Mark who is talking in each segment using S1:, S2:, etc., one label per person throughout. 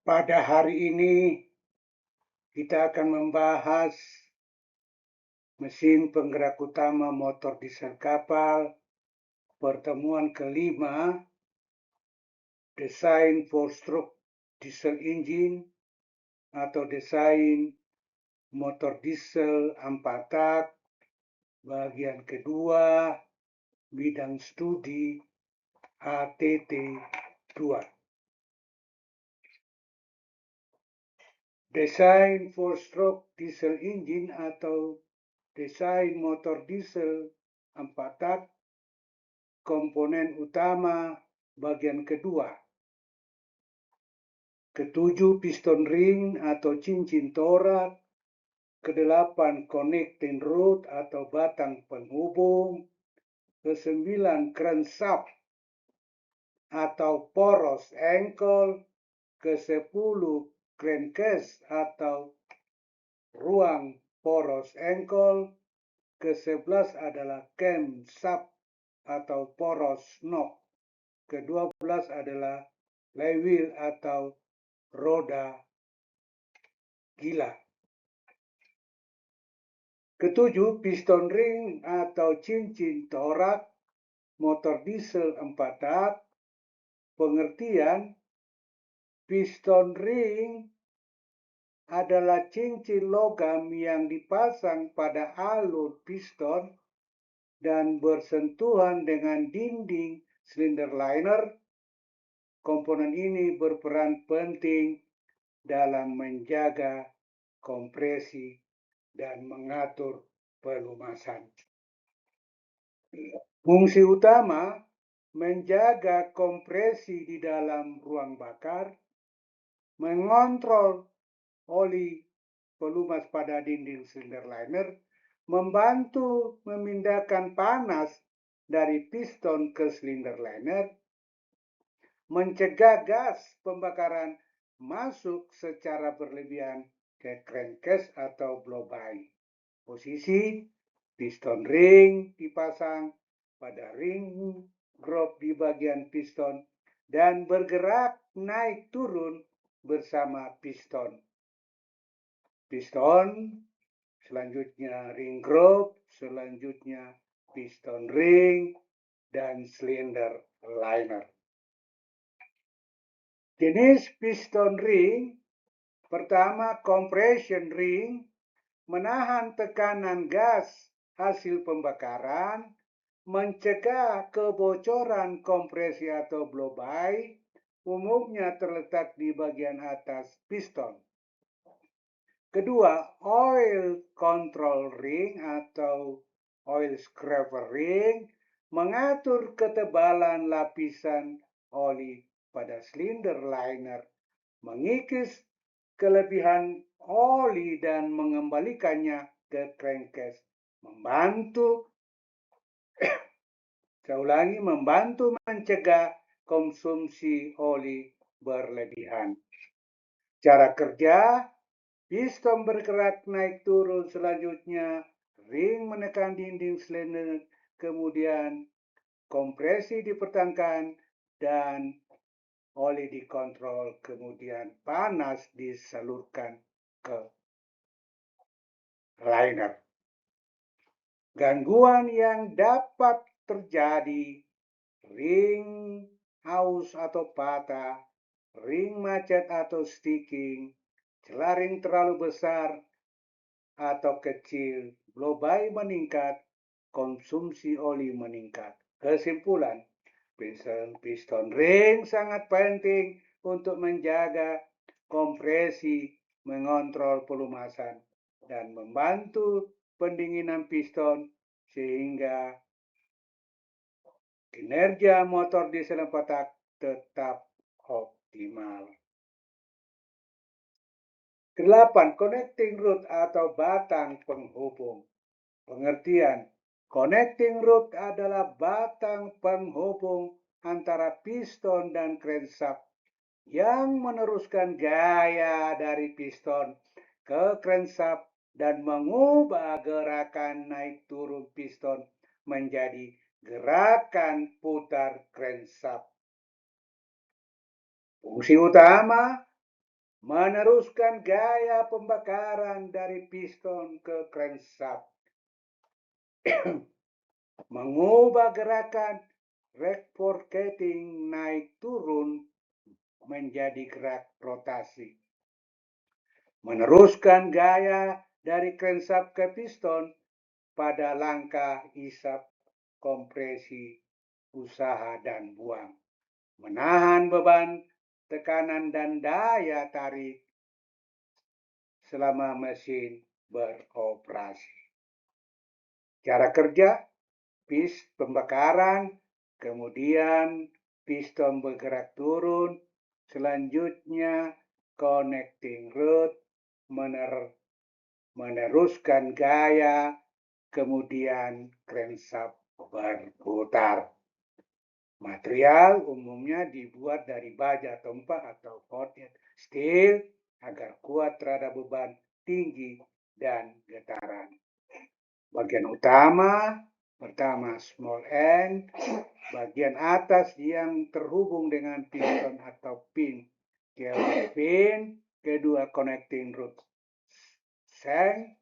S1: Pada hari ini kita akan membahas mesin penggerak utama motor diesel kapal, pertemuan kelima, desain four-stroke diesel engine atau desain motor diesel 4 tak, bagian kedua, bidang studi ATT 2. Desain four-stroke diesel engine atau desain motor diesel 4 tak, komponen utama bagian kedua. Ketujuh piston ring atau cincin torak, kedelapan connecting rod atau batang penghubung, kesembilan crankshaft atau poros engkol, kesepuluh crankcase atau ruang poros engkol, ke-11 adalah camshaft atau poros knock, ke-12 adalah flywheel atau roda gila. Ketujuh piston ring atau cincin torak motor diesel 4 tak. Pengertian piston ring adalah cincin logam yang dipasang pada alur piston dan bersentuhan dengan dinding silinder liner. Komponen ini berperan penting dalam menjaga kompresi dan mengatur pelumasan. Fungsi utama menjaga kompresi di dalam ruang bakar, mengontrol oli pelumas pada dinding silinder liner, membantu memindahkan panas dari piston ke silinder liner, mencegah gas pembakaran masuk secara berlebihan ke crankcase atau blow-by. Posisi piston ring dipasang pada ring groove di bagian piston dan bergerak naik turun bersama piston. Piston, selanjutnya ring groove, selanjutnya piston ring, dan silinder liner. Jenis piston ring, pertama compression ring, menahan tekanan gas hasil pembakaran, mencegah kebocoran kompresi atau blow-by, umumnya terletak di bagian atas piston. Kedua, oil control ring atau oil scraper ring, mengatur ketebalan lapisan oli pada silinder liner, mengikis kelebihan oli dan mengembalikannya ke crankcase, membantu mencegah konsumsi oli berlebihan. Cara kerja, piston bergerak naik turun, selanjutnya ring menekan dinding silinder, kemudian kompresi dipertahankan dan oli dikontrol, kemudian panas disalurkan ke liner. Gangguan yang dapat terjadi, ring aus atau patah, ring macet atau sticking, celah ring terlalu besar atau kecil, blow-by meningkat, konsumsi oli meningkat. Kesimpulan, piston ring sangat penting untuk menjaga kompresi, mengontrol pelumasan, dan membantu pendinginan piston sehingga kinerja motor diesel 4 tak tetap optimal. 8. Connecting rod atau batang penghubung. Pengertian, connecting rod adalah batang penghubung antara piston dan crankshaft yang meneruskan gaya dari piston ke crankshaft dan mengubah gerakan naik turun piston menjadi gerakan putar crankshaft. Fungsi utama meneruskan gaya pembakaran dari piston ke crankshaft, mengubah gerakan reciprocating naik turun menjadi gerak rotasi, meneruskan gaya dari crankshaft ke piston pada langkah isap kompresi usaha dan buang, menahan beban, tekanan dan daya tarik selama mesin beroperasi. Cara kerja, pembakaran, kemudian piston bergerak turun, selanjutnya connecting rod, meneruskan gaya, kemudian crankshaft berputar. Material umumnya dibuat dari baja tempa atau coated steel agar kuat terhadap beban tinggi dan getaran. Bagian utama, pertama small end, bagian atas yang terhubung dengan piston atau pin, pin, kedua connecting rod shank,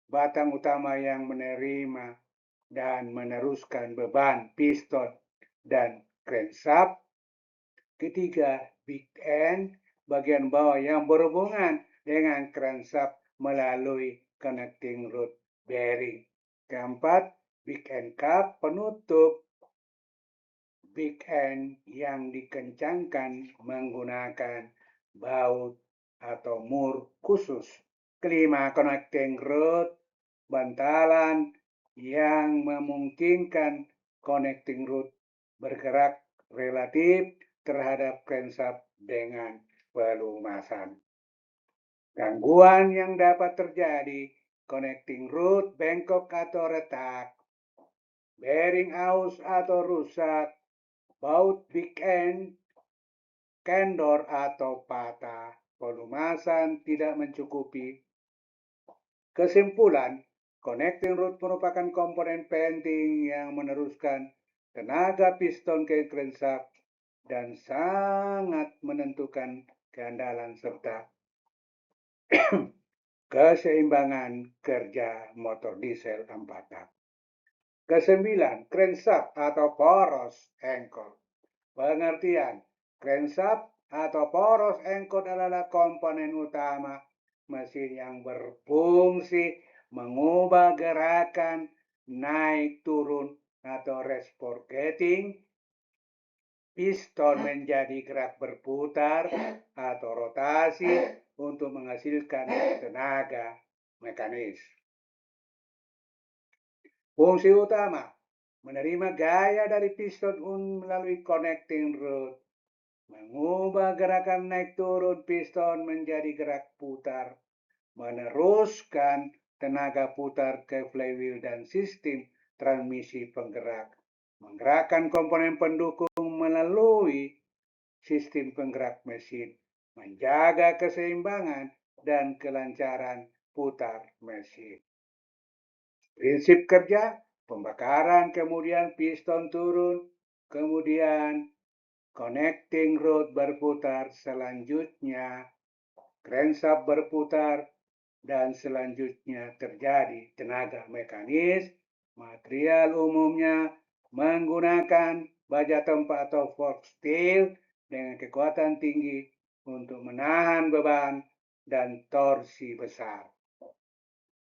S1: batang utama yang menerima dan meneruskan beban piston dan crankshaft. Ketiga, big end, bagian bawah yang berhubungan dengan crankshaft melalui connecting rod bearing. Keempat, big end cap, penutup big end yang dikencangkan menggunakan baut atau mur khusus. Kelima, connecting rod, bantalan yang memungkinkan connecting rod bergerak relatif terhadap crankshaft dengan pelumasan. Gangguan yang dapat terjadi, connecting rod bengkok atau retak, bearing aus atau rusak, baut big end kendor atau patah, pelumasan tidak mencukupi. Kesimpulan, connecting rod merupakan komponen penting yang meneruskan tenaga piston ke crankshaft dan sangat menentukan keandalan serta keseimbangan kerja motor diesel 4 tak. Kesembilan, crankshaft atau poros engkol. Pengertian, crankshaft atau poros engkol adalah komponen utama mesin yang berfungsi mengubah gerakan naik turun atau reciprocating piston menjadi gerak berputar atau rotasi untuk menghasilkan tenaga mekanis. Fungsi utama, menerima gaya dari piston melalui connecting rod, mengubah gerakan naik turun piston menjadi gerak putar, meneruskan tenaga putar ke flywheel dan sistem transmisi penggerak, menggerakkan komponen pendukung melalui sistem penggerak mesin, menjaga keseimbangan dan kelancaran putar mesin. Prinsip kerja, pembakaran, kemudian piston turun, kemudian connecting rod berputar, selanjutnya crankshaft berputar, dan selanjutnya terjadi tenaga mekanis. Material umumnya menggunakan baja tempa atau forged steel dengan kekuatan tinggi untuk menahan beban dan torsi besar.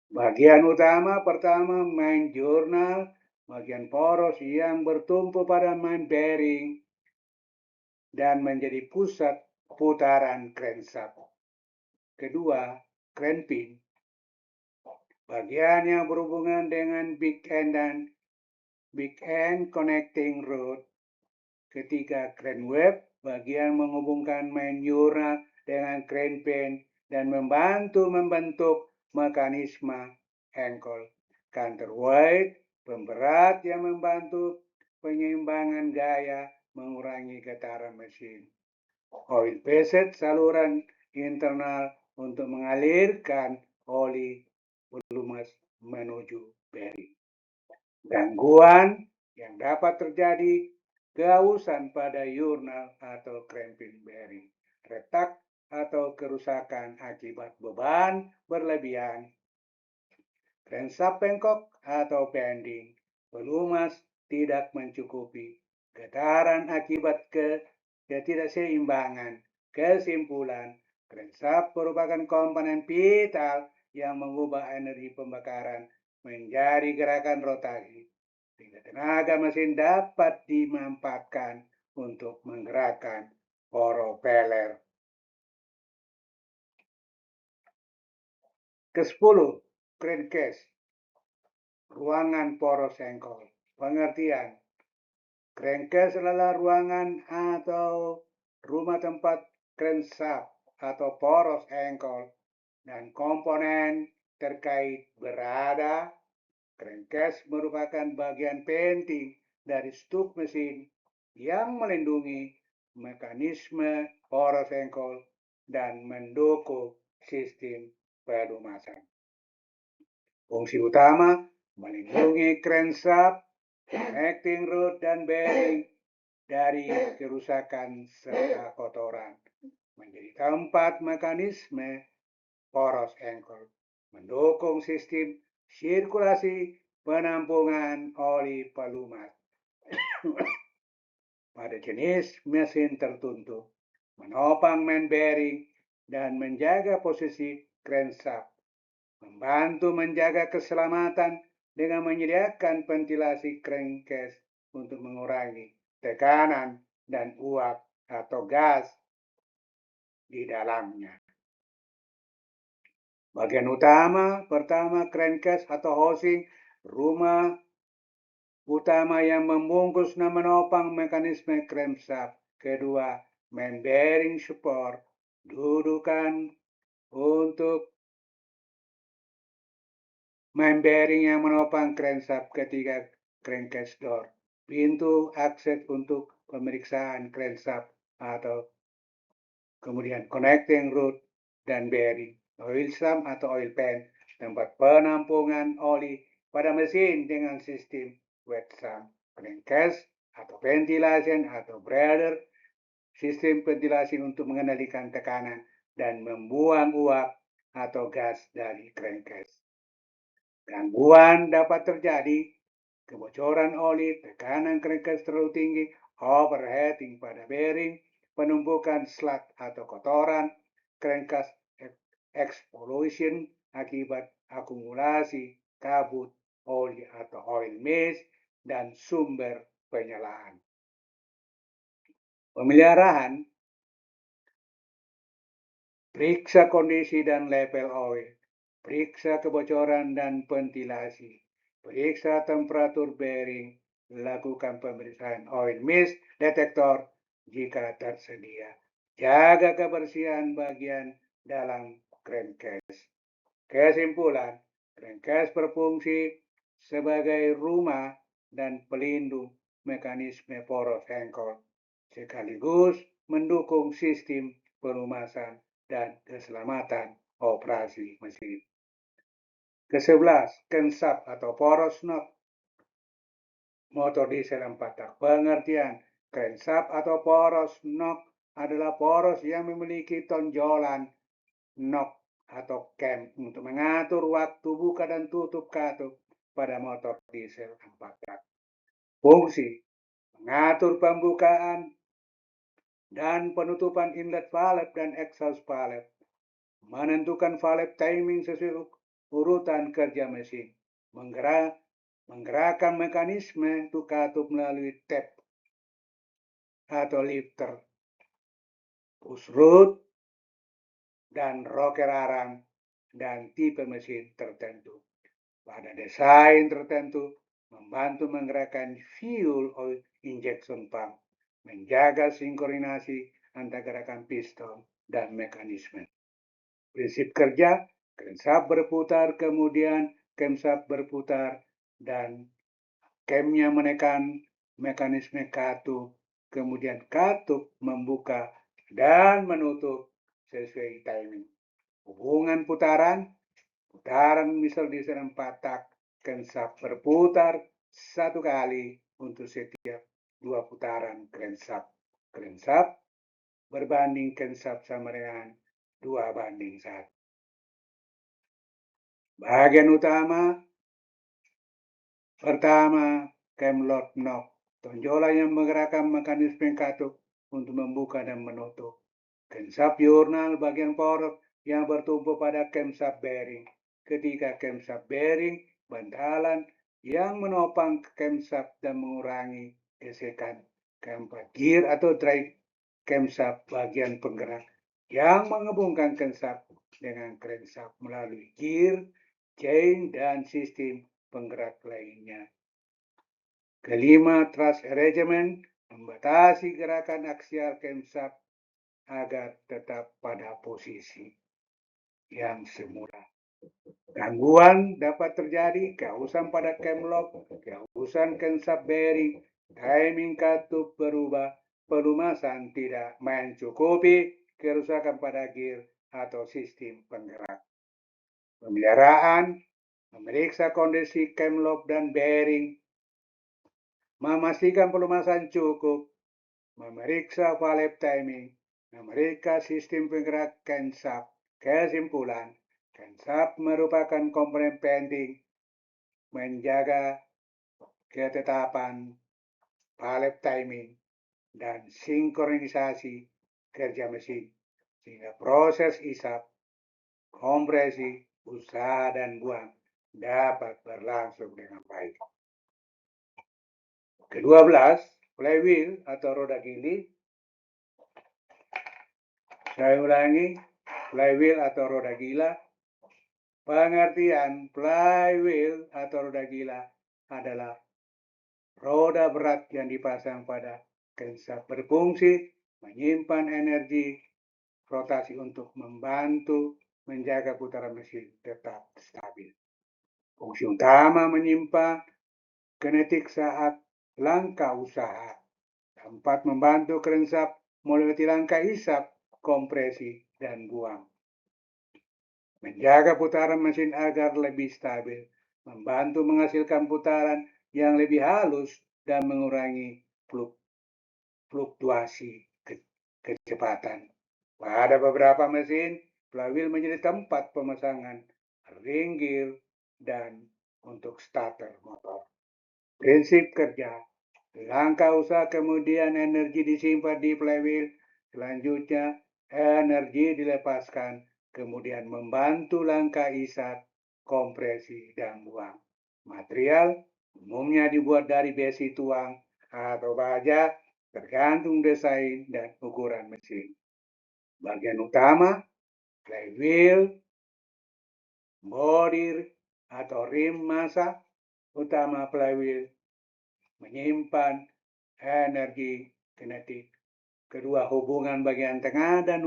S1: Bagian utama pertama main journal, bagian poros yang bertumpu pada main bearing dan menjadi pusat putaran crankshaft. Kedua, cranpin, bagian yang berhubungan dengan big end dan big end connecting rod. Ketiga, cranweb, bagian menghubungkan main journal dengan cranpin dan membantu membentuk mekanisme engkol. Counterweight, pemberat yang membantu penyeimbangan gaya mengurangi getaran mesin. Oil vesset, saluran internal untuk mengalirkan oli pelumas menuju bearing. Gangguan yang dapat terjadi, kehausan pada journal atau cramping bearing, retak atau kerusakan akibat beban berlebihan, crankshaft bengkok atau bending, pelumas tidak mencukupi, getaran akibat ketidakseimbangan. Kesimpulan, crankshaft merupakan komponen vital yang mengubah energi pembakaran menjadi gerakan rotasi, sehingga tenaga mesin dapat dimanfaatkan untuk menggerakkan propeller. Ke-10, crankcase, ruangan poros engkol. Pengertian, crankcase adalah ruangan atau rumah tempat crankshaft atau poros engkol dan komponen terkait berada. Crankcase merupakan bagian penting dari stuk mesin yang melindungi mekanisme poros engkol dan mendukung sistem pelumasan. Fungsi utama melindungi crankshaft, connecting rod, dan bearing dari kerusakan serta kotoran, menjadi tempat mekanisme poros engkol, mendukung sistem sirkulasi penampungan oli pelumas pada jenis mesin tertentu, menopang main bearing dan menjaga posisi crankshaft, membantu menjaga keselamatan dengan menyediakan ventilasi crankcase untuk mengurangi tekanan dan uap atau gas di dalamnya. Bagian utama, pertama crankcase atau housing, rumah utama yang membungkus dan menopang mekanisme crankshaft. Kedua, main bearing support, dudukan untuk main bearing yang menopang crankshaft. Ketiga, crankcase door, pintu akses untuk pemeriksaan crankshaft atau kemudian connecting rod dan bearing, oil sump atau oil pan, tempat penampungan oli pada mesin dengan sistem wet sump, crankcase atau ventilation atau breather, sistem ventilasi untuk mengendalikan tekanan dan membuang uap atau gas dari crankcase. Gangguan dapat terjadi, kebocoran oli, tekanan crankcase terlalu tinggi, overheating pada bearing, penumpukan slag atau kotoran, crankcase explosion akibat akumulasi kabut oli atau oil mist, dan sumber penyalaan. Pemeliharaan, periksa kondisi dan level oil, periksa kebocoran dan ventilasi, periksa temperatur bearing, lakukan pemeriksaan oil mist detektor jika tersedia. Jaga kebersihan bagian dalam crankcase. Kesimpulan, crankcase berfungsi sebagai rumah dan pelindung mekanisme poros engkol, sekaligus mendukung sistem pelumasan dan keselamatan operasi mesin. Ke-11, crankshaft atau poros knob motor diesel 4 tak. Pengertian, crankshaft atau poros knob adalah poros yang memiliki tonjolan knob atau cam untuk mengatur waktu buka dan tutup katup pada motor diesel 4 tak. Fungsi mengatur pembukaan dan penutupan inlet valve dan exhaust valve, menentukan valve timing sesuai urutan kerja mesin, menggerakkan mekanisme katup melalui tab atau lifter, push rod, dan rocker arang, dan tipe mesin tertentu. Pada desain tertentu, membantu menggerakkan fuel oil injection pump, menjaga sinkronisasi antara gerakan piston dan mekanisme. Prinsip kerja, crankshaft berputar, kemudian camshaft berputar, dan camnya menekan mekanisme katup, kemudian katup membuka dan menutup sesuai timing. Hubungan putaran misal di 4 tak, crankshaft berputar 1 kali untuk setiap 2 putaran crankshaft. Crankshaft berbanding crankshaft sama dengan 2:1. Bagian utama pertama, camlock knob. Tonjolan yang menggerakkan mekanisme katup untuk membuka dan menutup. Crankshaft diurnal bagian power yang bertumpu pada crankshaft bearing. Ketika crankshaft bearing, bantalan yang menopang crankshaft dan mengurangi gesekan. Keempat, gear atau drive crankshaft bagian penggerak yang menghubungkan crankshaft dengan crankshaft melalui gear, chain, dan sistem penggerak lainnya. Kelima, thrust arrangement membatasi gerakan aksial crankshaft agar tetap pada posisi yang semula. Gangguan dapat terjadi kehausan pada camlock, kehausan crankshaft bearing, timing katup berubah, pelumasan tidak mencukupi, kerusakan pada gear atau sistem penggerak. Pemeliharaan, memeriksa kondisi camlock dan bearing, memastikan pelumasan cukup, memeriksa valve timing, memeriksa sistem penggerak crankshaft. Kesimpulan, crankshaft merupakan komponen penting menjaga ketetapan valve timing dan sinkronisasi kerja mesin sehingga proses isap, kompresi, usaha, dan buang dapat berlangsung dengan baik. Ke-12, flywheel atau roda gili. Saya ulangi, flywheel atau roda gila. Pengertian flywheel atau roda gila adalah roda berat yang dipasang pada crankshaft berfungsi menyimpan energi rotasi untuk membantu menjaga putaran mesin tetap stabil. Fungsi utama menyimpan kinetik saat langkah usaha. Keempat, membantu crankshaft melewati langkah isap, kompresi, dan buang. Menjaga putaran mesin agar lebih stabil, membantu menghasilkan putaran yang lebih halus dan mengurangi fluktuasi kecepatan. Pada beberapa mesin, flywheel menjadi tempat pemasangan ring gear dan untuk starter motor. Prinsip kerja, langkah usaha kemudian energi disimpan di flywheel, selanjutnya energi dilepaskan, kemudian membantu langkah isap, kompresi, dan buang. Material umumnya dibuat dari besi tuang atau baja, tergantung desain dan ukuran mesin. Bagian utama, flywheel, body atau rim massa utama flywheel menyimpan energi kinetik. Kedua, hubungan bagian tengah dan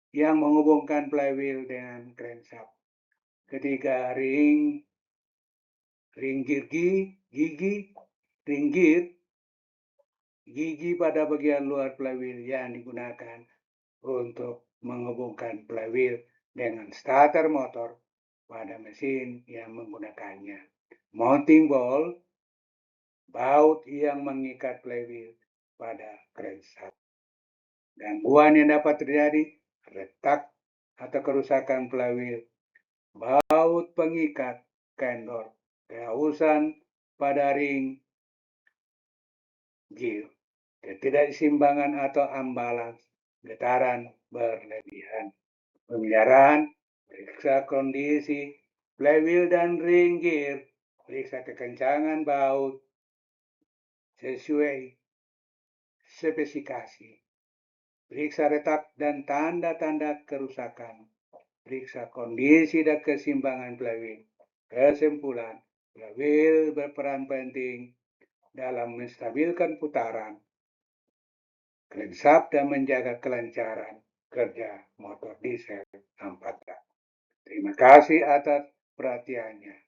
S1: yang menghubungkan flywheel dengan crankshaft. Ketiga, ring gigi pada bagian luar flywheel yang digunakan untuk menghubungkan flywheel dengan starter motor pada mesin yang menggunakannya. Mounting ball, baut yang mengikat flywheel pada crankshaft. Gangguan yang dapat terjadi, retak atau kerusakan flywheel, baut pengikat kendor, kehausan pada ring gear, ketidakseimbangan atau ambalans, getaran berlebihan. Pemeliharaan, periksa kondisi flywheel dan ring gear, periksa kekencangan baut sesuai spesifikasi, periksa retak dan tanda-tanda kerusakan, periksa kondisi dan keseimbangan flywheel. Kesimpulan, flywheel berperan penting dalam menstabilkan putaran crankshaft dan menjaga kelancaran kerja motor diesel 4 tak. Terima kasih atas perhatiannya.